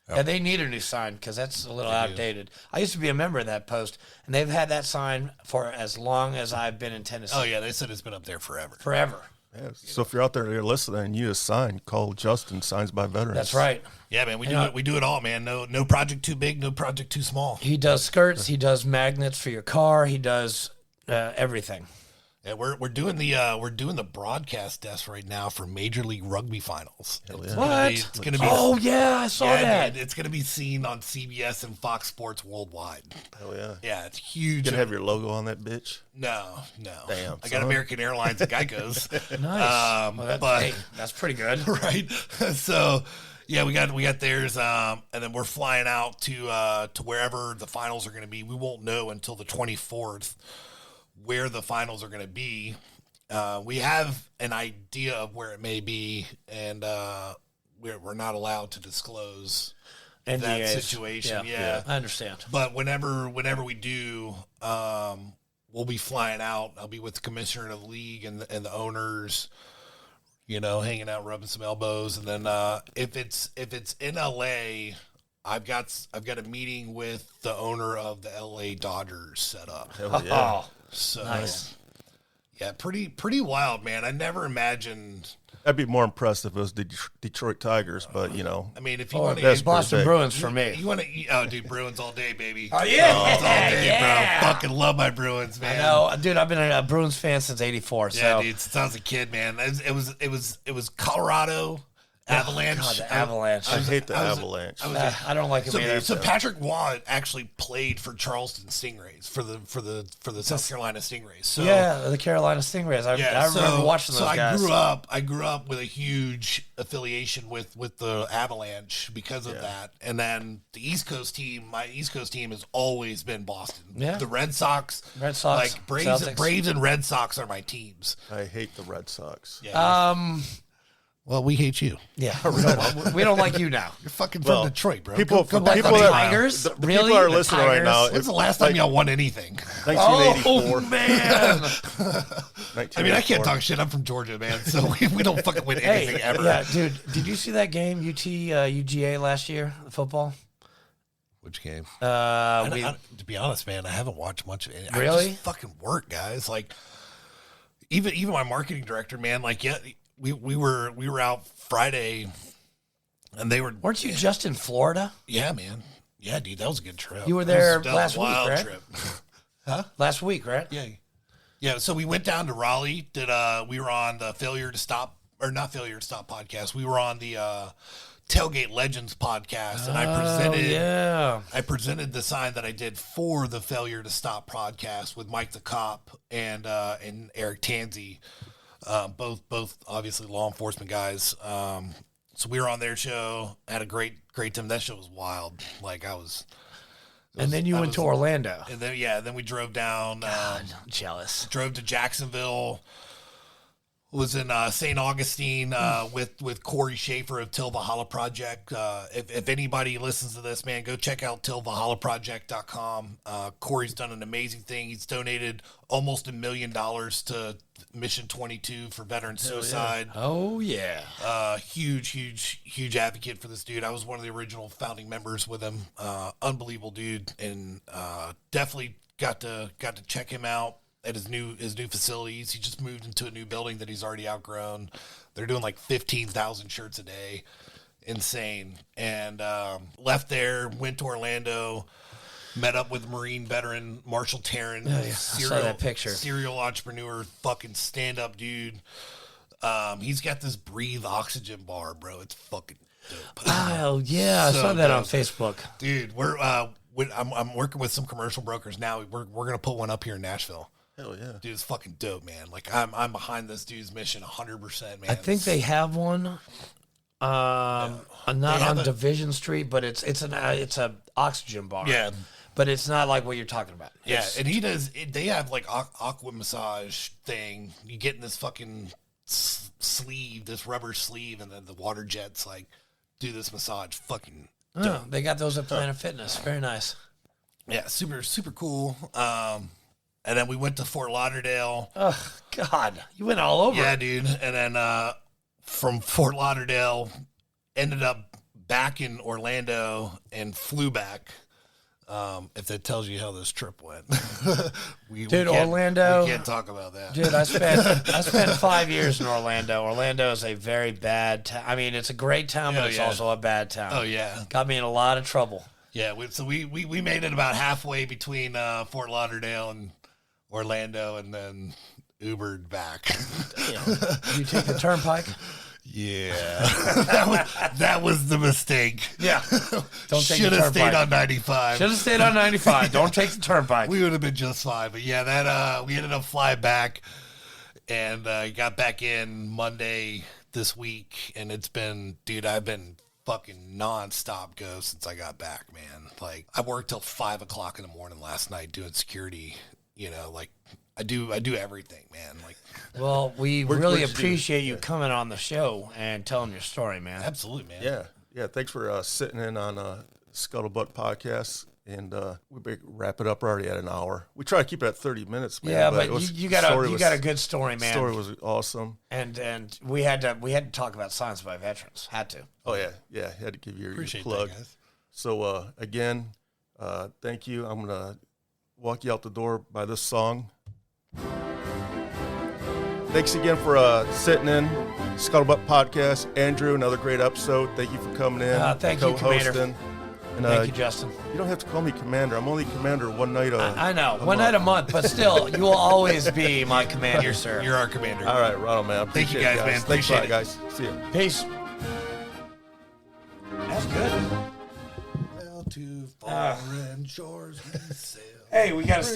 Yeah, they need a new sign because that's a little outdated. I used to be a member of that post, and they've had that sign for as long as I've been in Tennessee. Oh yeah, they said it's been up there forever. Forever. Yeah, so if you're out there and you're listening and you need a sign, call Justin, Signs by Veterans. That's right. Yeah, man, we do it all, man. No project too big, no project too small. He does skirts. He does magnets for your car. He does everything. Yeah, we're doing the broadcast desk right now for Major League Rugby finals. It's gonna be Oh yeah, I saw that. dude, it's gonna be seen on CBS and Fox Sports worldwide. Hell yeah. Yeah, it's huge. You gonna have your logo on that bitch? No. Damn, I got son. American Airlines and Geico's. Nice. Well, but that's pretty good. right. So yeah, we got theirs, and then we're flying out to wherever the finals are going to be. We won't know until the 24th where the finals are going to be. We have an idea of where it may be, and we're not allowed to disclose that NDAs. situation. Yeah. I understand. But whenever we do, we'll be flying out. I'll be with the commissioner of the league and the owners, hanging out, rubbing some elbows. And then if it's in LA, I've got a meeting with the owner of the LA Dodgers set up. Hell yeah. So Nice. yeah, pretty wild, man. I never imagined. I'd be more impressed if it was the Detroit Tigers, but I mean, if you Oh, want it's to, Boston big. Bruins for me. you want to, oh, dude, Bruins all day, baby. Oh, yeah. Bruins all day, Yeah. bro. Fucking love my Bruins, man. I know, dude. I've been a Bruins fan since '84. Yeah, So dude, since I was a kid, man. It was Colorado Avalanche. God, the Avalanche. I hate the I was- Avalanche. I don't like him either. So Patrick Watt actually played for Charleston Stingrays for the South Carolina Stingrays. So Yeah, the Carolina Stingrays. I remember watching those guys. I grew up with a huge affiliation with the Avalanche because of that. And then my East Coast team has always been Boston. Yeah. The Red Sox, Celtics. Braves and Red Sox are my teams. I hate the Red Sox. Yeah. Well, we hate you. Yeah, we don't like you now. You're fucking Well, from Detroit, bro. people- Go people back that- on the Tigers? The Really? people are The listening right Tigers? now. When's the last time y'all won anything? 1984. Oh man! 1984. I mean, I can't talk shit. I'm from Georgia, man, so we don't fucking win anything Hey, ever. yeah, dude. Did you see that game UGA last year? The football. Which game? We, To be honest, man, I haven't watched much of it. Really? I just fucking work, guys. Like, even my marketing director, man. Like, yeah, we were out Friday, and they were. weren't you just in Florida? Yeah, man. Yeah, dude, that was a good trip. You were That was there a last week, wild right? Trip. Last week, right? Yeah. So we went down to Raleigh. We were on the Failure to Stop podcast. We were on the Tailgate Legends podcast, and I presented the sign that I did for the Failure to Stop podcast with Mike the Cop and Eric Tanzi, both obviously law enforcement guys. So we were on their show, had a great time. That show was wild. Like And then you went to Orlando. And then we drove down. God, I'm jealous. Drove to Jacksonville. Was in St. Augustine with Corey Schaefer of Till Valhalla Project. If anybody listens to this, man, go check out tillvalhallaproject.com. Corey's done an amazing thing. He's donated almost $1 million to Mission 22 for veteran suicide. Yeah. Oh, yeah. Huge advocate for this dude. I was one of the original founding members with him. Unbelievable dude, and definitely got to check him out at his new facilities. He just moved into a new building that he's already outgrown. They're doing like 15,000 shirts a day. Insane. And left there, went to Orlando, met up with Marine veteran Marshall Tarrant. I saw that picture. Serial entrepreneur, fucking stand-up dude. He's got this Breathe oxygen bar, bro. It's fucking dope. Oh, yeah. I saw that on Facebook. Dude, I'm working with some commercial brokers now. We're going to put one up here in Nashville. Hell yeah. Dude, it's fucking dope, man. Like, I'm behind this dude's mission 100%, man. I think they have one. Not on Division Street, but it's a oxygen bar. Yeah. But it's not like what you're talking about. Yeah, and he does. They have like aqua massage thing. You get in this fucking sleeve, this rubber sleeve, and then the water jets like do this massage. Fucking dope. Oh, they got those at Planet Fitness. Very nice. Yeah, super cool. And then we went to Fort Lauderdale. Oh God, you went all over. Yeah, dude. And then from Fort Lauderdale, ended up back in Orlando and flew back. If that tells you how this trip went. Orlando. We can't talk about that. Dude, I spent 5 years in Orlando. Orlando is a very bad town. I mean, it's a great town, but it's also a bad town. Oh, yeah. Got me in a lot of trouble. Yeah, so we made it about halfway between Fort Lauderdale and Orlando, and then Ubered back. Damn. Did you take the turnpike? Yeah. that was the mistake. Yeah. Don't take Should the have turnpike. stayed on 95. Should have stayed on 95. Don't take the turnpike. We would have been just fine. But yeah, that we ended up flying back and got back in Monday this week, and it's been, dude, I've been fucking nonstop go since I got back, man. Like, I worked till 5 o'clock in the morning last night doing security. You know, like I do everything, man. Like, well, we really appreciate you coming on the show and telling your story, man. Absolutely, man. Yeah. Thanks for sitting in on Scuttlebutt podcast, and we wrap it up. We're already at an hour. We try to keep it at 30 minutes, man. Yeah, but you got a good story, man. Story was awesome, and we had to talk about Science by Veterans. Had to. Oh yeah. Had to give you your plug. That, guys. So again, thank you. I'm gonna walk you out the door by this song. Thanks again for sitting in Scuttlebutt Podcast. Andrew, another great episode. Thank you for coming in. Thank you, Commander. And, thank you, Justin. You don't have to call me Commander. I'm only Commander one night I know. One night a month, but still, you will always be my commander, sir. You're our commander. All right, Ronald, man. Thank you, guys, man. Thanks a lot, Appreciate it. guys. See you. Peace. That's good. Well, to foreign shores we sail. Hey, we got to stay.